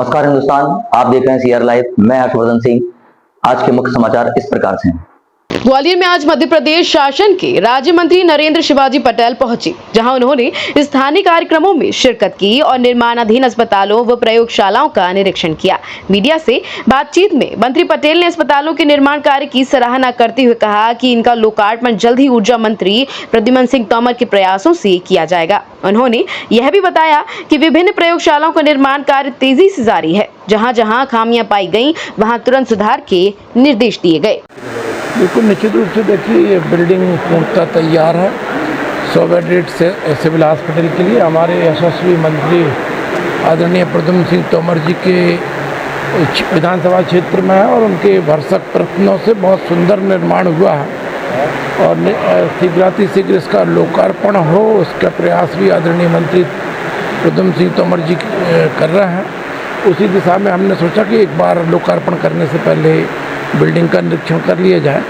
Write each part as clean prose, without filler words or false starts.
नमस्कार हिंदुस्तान, आप देख रहे हैं सीआर लाइव। मैं हर्षवर्धन सिंह। आज के मुख्य समाचार इस प्रकार से हैं। ग्वालियर में आज मध्य प्रदेश शासन के राज्य मंत्री नरेंद्र शिवाजी पटेल पहुंचे, जहां उन्होंने स्थानीय कार्यक्रमों में शिरकत की और निर्माणाधीन अस्पतालों व प्रयोगशालाओं का निरीक्षण किया। मीडिया से बातचीत में मंत्री पटेल ने अस्पतालों के निर्माण कार्य की सराहना करते हुए कहा कि इनका लोकार्पण जल्द ही ऊर्जा मंत्री प्रद्युम्न सिंह तोमर के प्रयासों से किया जाएगा। उन्होंने यह भी बताया कि विभिन्न प्रयोगशालाओं का निर्माण कार्य तेजी से जारी है। जहां जहां खामियां पाई गईं, वहां तुरंत सुधार के निर्देश दिए गए। बिल्कुल निश्चित रूप से देखिए, ये बिल्डिंग पूर्णतः तैयार है 100 बेड से सिविल हॉस्पिटल के लिए। हमारे यशस्वी मंत्री आदरणीय प्रद्युम्न सिंह तोमर जी के विधानसभा क्षेत्र में है और उनके भरसक प्रयत्नों से बहुत सुंदर निर्माण हुआ है और शीघ्र इसका लोकार्पण हो, उसका प्रयास भी आदरणीय मंत्री प्रद्युम्न सिंह तोमर जी कर रहे हैं। उसी दिशा में हमने सोचा कि एक बार लोकार्पण करने से पहले बिल्डिंग का निरीक्षण कर लिया जाए।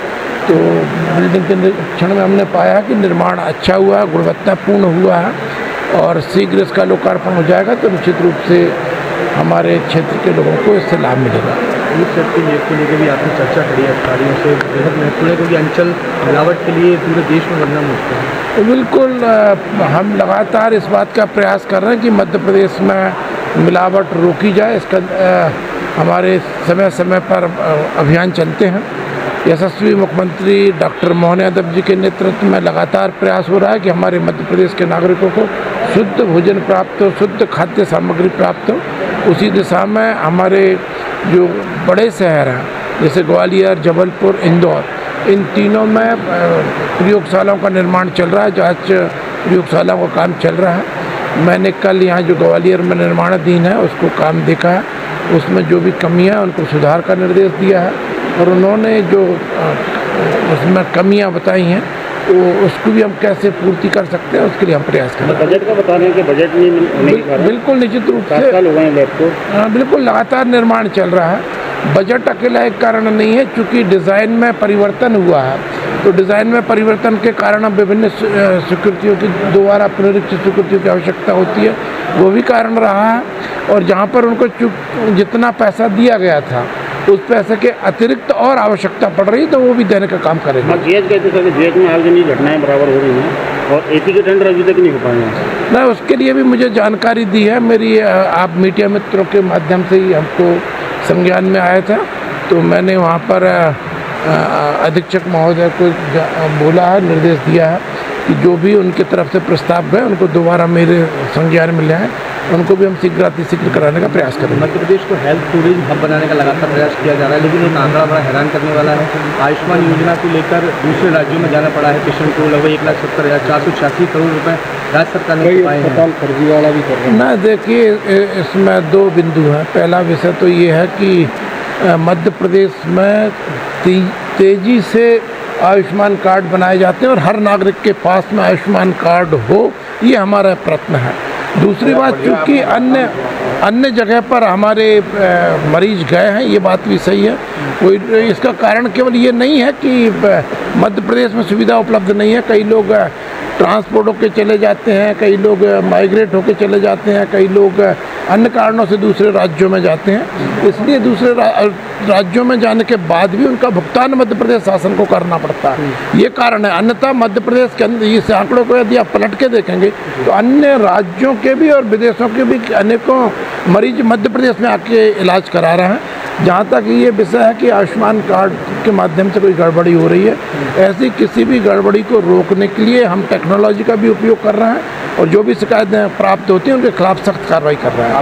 तो बिल्डिंग के निरीक्षण में हमने पाया कि निर्माण अच्छा हुआ है, गुणवत्तापूर्ण हुआ है और शीघ्र इसका लोकार्पण हो जाएगा तो निश्चित रूप से हमारे क्षेत्र के लोगों को इससे लाभ मिलेगा। इस क्षेत्र के नियत को लेकर भी आपने चर्चा करी है अधिकारियों से, बेहद महत्वपूर्ण है क्योंकि अंचल मिलावट के लिए पूरे देश में बनना मुश्किल है। तो बिल्कुल हम लगातार इस बात का प्रयास कर रहे हैं कि मध्य प्रदेश में मिलावट रोकी जाए। इसका हमारे समय समय पर अभियान चलते हैं। यशस्वी मुख्यमंत्री डॉक्टर मोहन यादव जी के नेतृत्व में लगातार प्रयास हो रहा है कि हमारे मध्य प्रदेश के नागरिकों को शुद्ध भोजन प्राप्त हो, शुद्ध खाद्य सामग्री प्राप्त हो। उसी दिशा में हमारे जो बड़े शहर हैं जैसे ग्वालियर, जबलपुर, इंदौर, इन तीनों में प्रयोगशालाओं का निर्माण चल रहा है, जांच प्रयोगशालाओं का काम चल रहा है। मैंने कल यहाँ जो ग्वालियर में निर्माणाधीन है उसको काम देखा है, उसमें जो भी कमियां हैं उनको सुधार का निर्देश दिया है और उन्होंने जो उसमें कमियां बताई हैं वो उसको भी हम कैसे पूर्ति कर सकते हैं उसके लिए हम प्रयास कर रहे हैं। बजट का बता रहे हैं कि बजट नहीं होने के कारण बिल्कुल निश्चित रूप से बिल्कुल लगातार निर्माण चल रहा है। बजट अकेला एक कारण नहीं है, चूँकि डिज़ाइन में परिवर्तन हुआ है तो डिज़ाइन में परिवर्तन के कारण अब विभिन्न स्वीकृतियों की दोबारा पुनरीक्षित स्वीकृतियों की आवश्यकता होती है, वो भी कारण रहा है। और जहाँ पर उनको जितना पैसा दिया गया था उस पैसे के अतिरिक्त और आवश्यकता पड़ रही तो वो भी देने का काम करेंगे। जीएच कहते थे कि जीएच में हाल की घटनाएं बराबर हो रही हैं और एसी के टेंडर अभी तक नहीं हो पाए हैं। मैं उसके लिए भी मुझे जानकारी दी है मेरी, आप मीडिया मित्रों के माध्यम से ही हमको संज्ञान में आया था तो मैंने वहाँ पर अधीक्षक महोदय को बोला है, निर्देश दिया है कि जो भी उनकी तरफ से प्रस्ताव गए उनको दोबारा मेरे संज्ञान में ले आए, उनको भी हम शीघ्र कराने का प्रयास करेंगे। मध्य प्रदेश को हेल्थ टूरिज्म हब बनाने का लगातार प्रयास किया जा रहा है, लेकिन एक आंकड़ा बड़ा हैरान करने वाला है। आयुष्मान योजना को लेकर दूसरे राज्यों में जाना पड़ा है पेशेंट को, लगभग 1,70,486 करोड़ रुपए राज्य सरकार ने पाए हैं। फर्जी वाला भी कर रहे हैं ना। देखिए, इसमें दो बिंदु हैं। पहला विषय तो ये है कि मध्य प्रदेश में तेजी से आयुष्मान कार्ड बनाए जाते हैं और हर नागरिक के पास में आयुष्मान कार्ड हो, ये हमारा प्रयत्न है। दूसरी बात, चूँकि अन्य जगह पर हमारे मरीज गए हैं, ये बात भी सही है। कोई इसका कारण केवल ये नहीं है कि मध्य प्रदेश में सुविधा उपलब्ध नहीं है। कई लोग ट्रांसपोर्ट होकर चले जाते हैं, कई लोग माइग्रेट होकर चले जाते हैं, कई लोग अन्य कारणों से दूसरे राज्यों में जाते हैं। इसलिए दूसरे राज्यों में जाने के बाद भी उनका भुगतान मध्य प्रदेश शासन को करना पड़ता है, ये कारण है। अन्यथा मध्य प्रदेश के अंदर इस आंकड़ों को यदि आप पलट के देखेंगे तो अन्य राज्यों के भी और विदेशों के भी अनेकों मरीज मध्य प्रदेश में आके इलाज करा रहे हैं। जहाँ तक ये विषय है कि आयुष्मान कार्ड के माध्यम से कोई गड़बड़ी हो रही है, ऐसी किसी भी गड़बड़ी को रोकने के लिए हम टेक्नोलॉजी का भी उपयोग कर रहे हैं और जो भी शिकायतें प्राप्त होती हैं उनके खिलाफ सख्त कार्रवाई कर रहे हैं।